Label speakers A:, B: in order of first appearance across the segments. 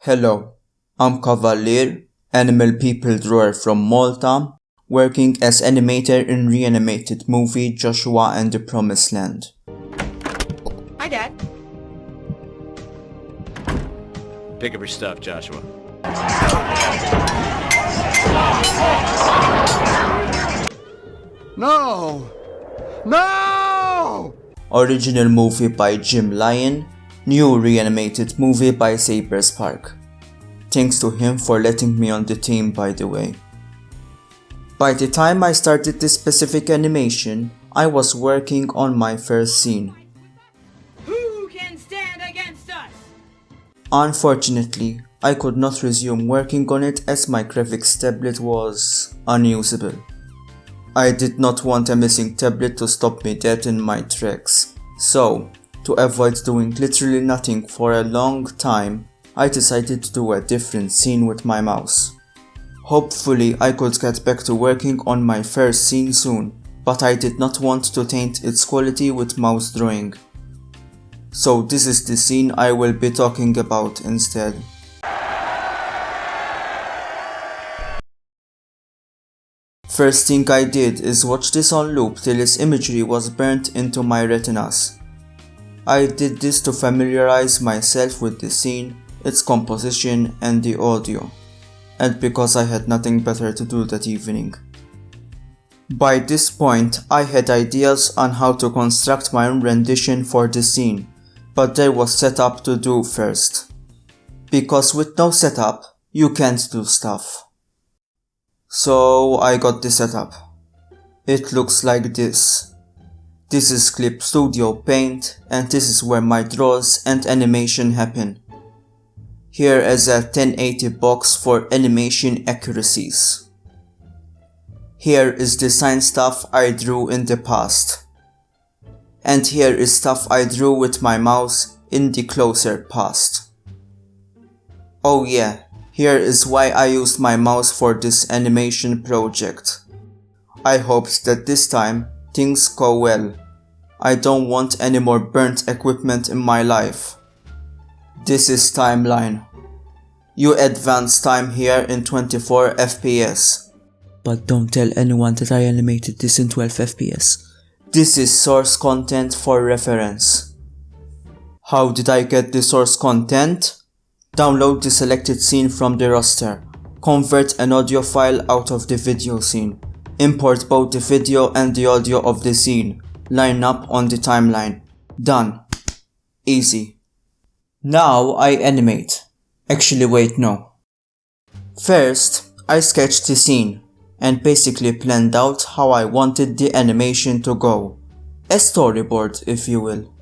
A: Hello, I'm Cavalier, animal people drawer from Malta, working as animator in Reanimated movie Joshua and the Promised Land.
B: Hi, Dad.
C: Pick up your stuff, Joshua.
D: No! No!
A: Original movie by Jim Lyon, new reanimated movie by Saberspark. Thanks to him for letting me on the team, by the way. By the time I started this specific animation, I was working on my first scene.
B: Who can stand against us?
A: Unfortunately, I could not resume working on it as my graphics tablet was unusable. I did not want a missing tablet to stop me dead in my tracks, so, to avoid doing literally nothing for a long time, I decided to do a different scene with my mouse. Hopefully I could get back to working on my first scene soon, but I did not want to taint its quality with mouse drawing. So this is the scene I will be talking about instead. First thing I did is watch this on loop till its imagery was burnt into my retinas. I did this to familiarize myself with the scene, its composition and the audio, and because I had nothing better to do that evening. By this point I had ideas on how to construct my own rendition for the scene, but there was setup to do first. Because with no setup, you can't do stuff. So I got the setup. It looks like this. This is Clip Studio Paint and this is where my draws and animation happen. Here is a 1080 box for animation accuracies. Here is design stuff I drew in the past. And here is stuff I drew with my mouse in the closer past. Oh yeah, here is why I used my mouse for this animation project. I hoped that this time things go well. I don't want any more burnt equipment in my life. This is timeline. You advance time here in 24 FPS. But don't tell anyone that I animated this in 12 FPS. This is source content for reference. How did I get the source content? Download the selected scene from the roster. Convert an audio file out of the video scene. Import both the video and the audio of the scene. Line up on the timeline. Done. Easy. Now I animate. Actually wait, no. First, I sketched the scene and basically planned out how I wanted the animation to go. A storyboard, if you will.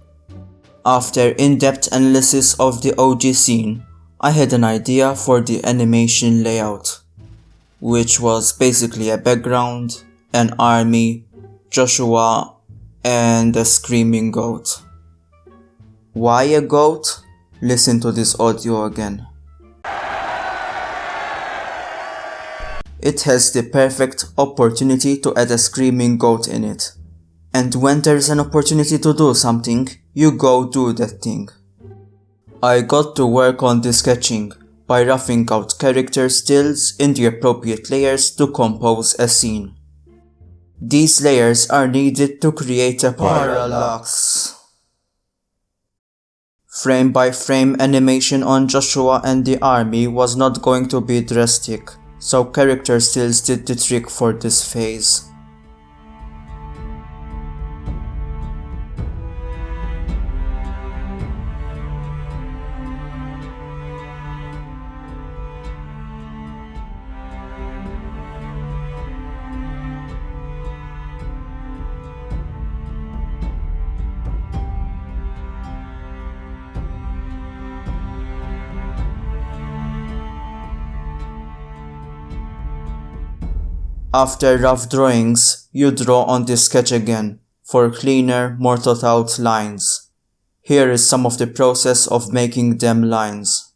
A: After in-depth analysis of the OG scene, I had an idea for the animation layout, which was basically a background, an army, Joshua, and a screaming goat. Why a goat? Listen to this audio again. It has the perfect opportunity to add a screaming goat in it. And when there's an opportunity to do something, you go do that thing. I got to work on the sketching by roughing out character stills in the appropriate layers to compose a scene. These layers are needed to create a parallax. Frame by frame animation on Joshua and the army was not going to be drastic, so character stills did the trick for this phase. After rough drawings, you draw on the sketch again, for cleaner, more thought out lines. Here is some of the process of making them lines.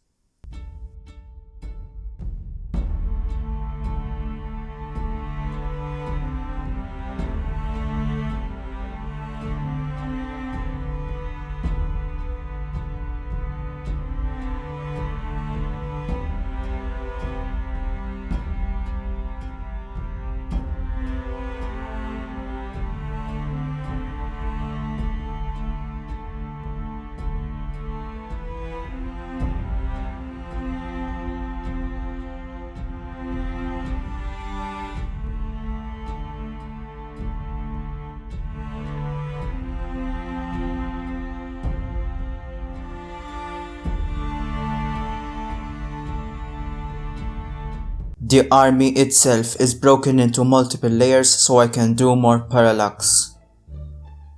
A: The army itself is broken into multiple layers so I can do more parallax.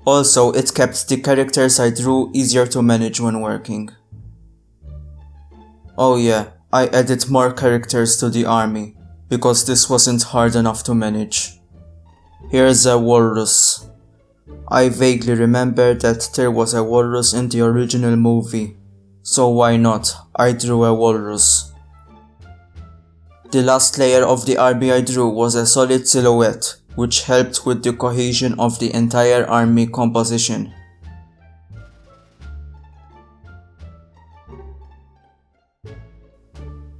A: Also, it kept the characters I drew easier to manage when working. Oh yeah, I added more characters to the army, because this wasn't hard enough to manage. Here's a walrus. I vaguely remember that there was a walrus in the original movie, so why not, I drew a walrus. The last layer of the army I drew was a solid silhouette, which helped with the cohesion of the entire army composition.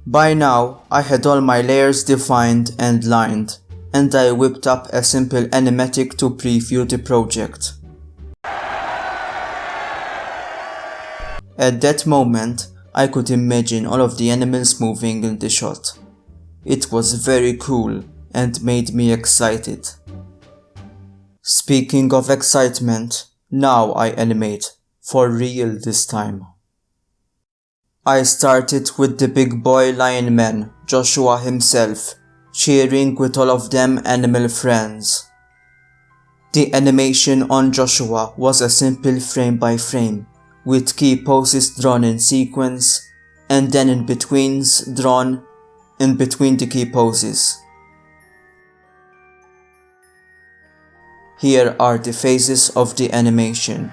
A: By now, I had all my layers defined and lined, and I whipped up a simple animatic to preview the project. At that moment, I could imagine all of the animals moving in the shot. It was very cool and made me excited. Speaking of excitement, now I animate, for real this time. I started with the big boy lion man, Joshua himself, cheering with all of them animal friends. The animation on Joshua was a simple frame by frame, with key poses drawn in sequence, and then in-betweens drawn in between the key poses. Here are the phases of the animation.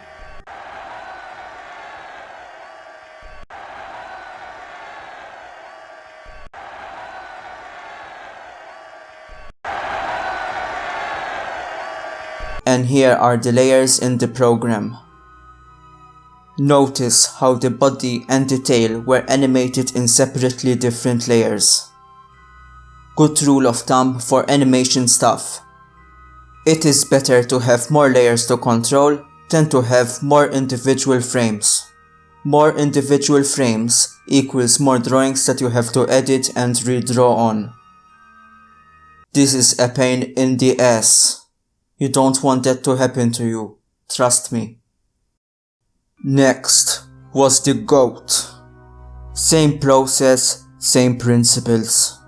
A: And here are the layers in the program. Notice how the body and the tail were animated in separately different layers. Good rule of thumb for animation stuff. It is better to have more layers to control than to have more individual frames. More individual frames equals more drawings that you have to edit and redraw on. This is a pain in the ass. You don't want that to happen to you, trust me. Next was the goat. Same process, same principles.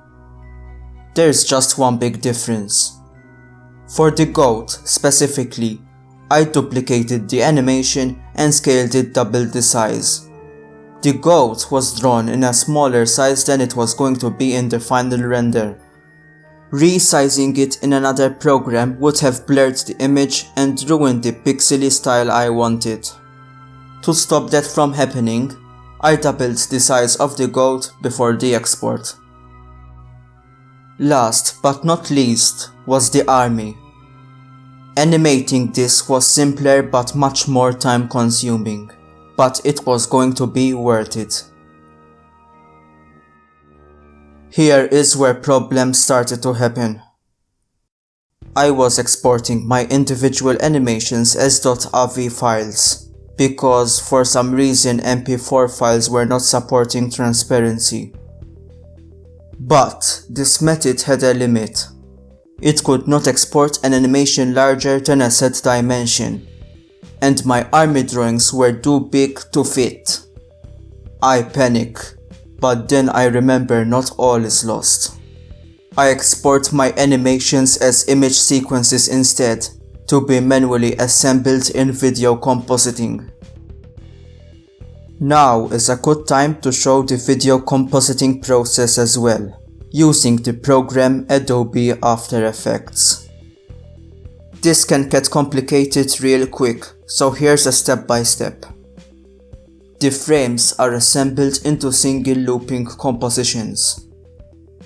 A: There's just one big difference. For the goat, specifically, I duplicated the animation and scaled it double the size. The goat was drawn in a smaller size than it was going to be in the final render. Resizing it in another program would have blurred the image and ruined the pixely style I wanted. To stop that from happening, I doubled the size of the goat before the export. Last but not least was the army. Animating this was simpler but much more time consuming, but it was going to be worth it. Here is where problems started to happen. I was exporting my individual animations as .avi files, because for some reason MP4 files were not supporting transparency. But this method had a limit. It could not export an animation larger than a set dimension, and my army drawings were too big to fit. I panic, but then I remember not all is lost. I export my animations as image sequences instead, to be manually assembled in video compositing. Now is a good time to show the video compositing process as well, using the program Adobe After Effects. This can get complicated real quick, so here's a step by step. The frames are assembled into single looping compositions.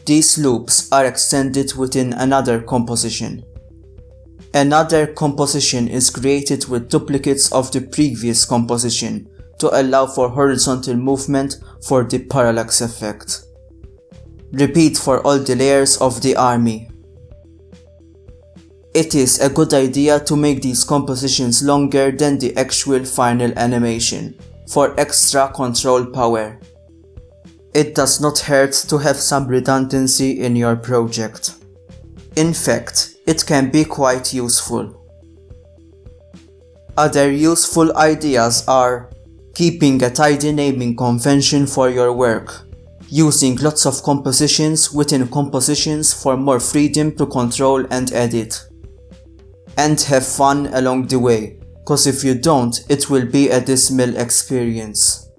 A: These loops are extended within another composition. Another composition is created with duplicates of the previous composition to allow for horizontal movement for the parallax effect. Repeat for all the layers of the army. It is a good idea to make these compositions longer than the actual final animation, for extra control power. It does not hurt to have some redundancy in your project. In fact, it can be quite useful. Other useful ideas are keeping a tidy naming convention for your work. using lots of compositions within compositions for more freedom to control and edit. And have fun along the way, cause if you don't, it will be a dismal experience.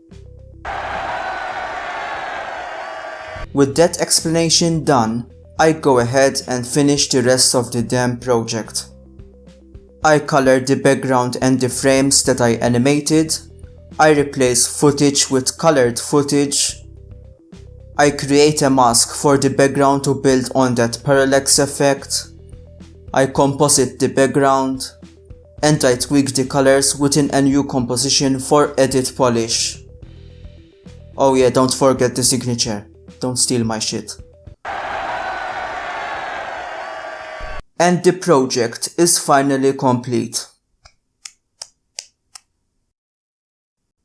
A: With that explanation done, I go ahead and finish the rest of the damn project. I color the background and the frames that I animated. I replace footage with colored footage. I create a mask for the background to build on that parallax effect. I composite the background. And I tweak the colors within a new composition for edit polish. Oh yeah, don't forget the signature. Don't steal my shit. And the project is finally complete.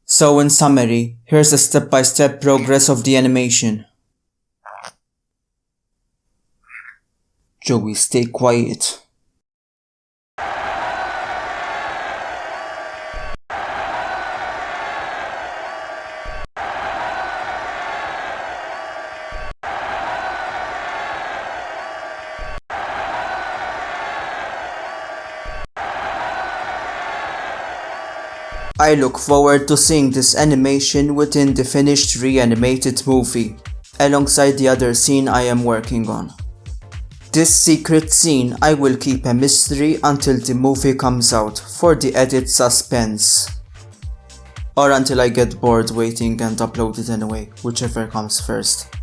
A: So in summary, here's a step-by-step progress of the animation. Joey, stay quiet. I look forward to seeing this animation within the finished Reanimated movie, alongside the other scene I am working on. This secret scene I will keep a mystery until the movie comes out for the edit suspense. Or until I get bored waiting and upload it anyway, whichever comes first.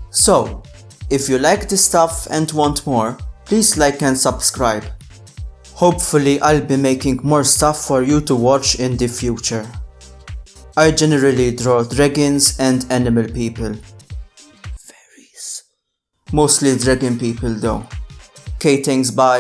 A: So, if you like this stuff and want more, please like and subscribe. Hopefully I'll be making more stuff for you to watch in the future. I generally draw dragons and animal people. Fairies. Mostly dragon people though. Okay, thanks, bye.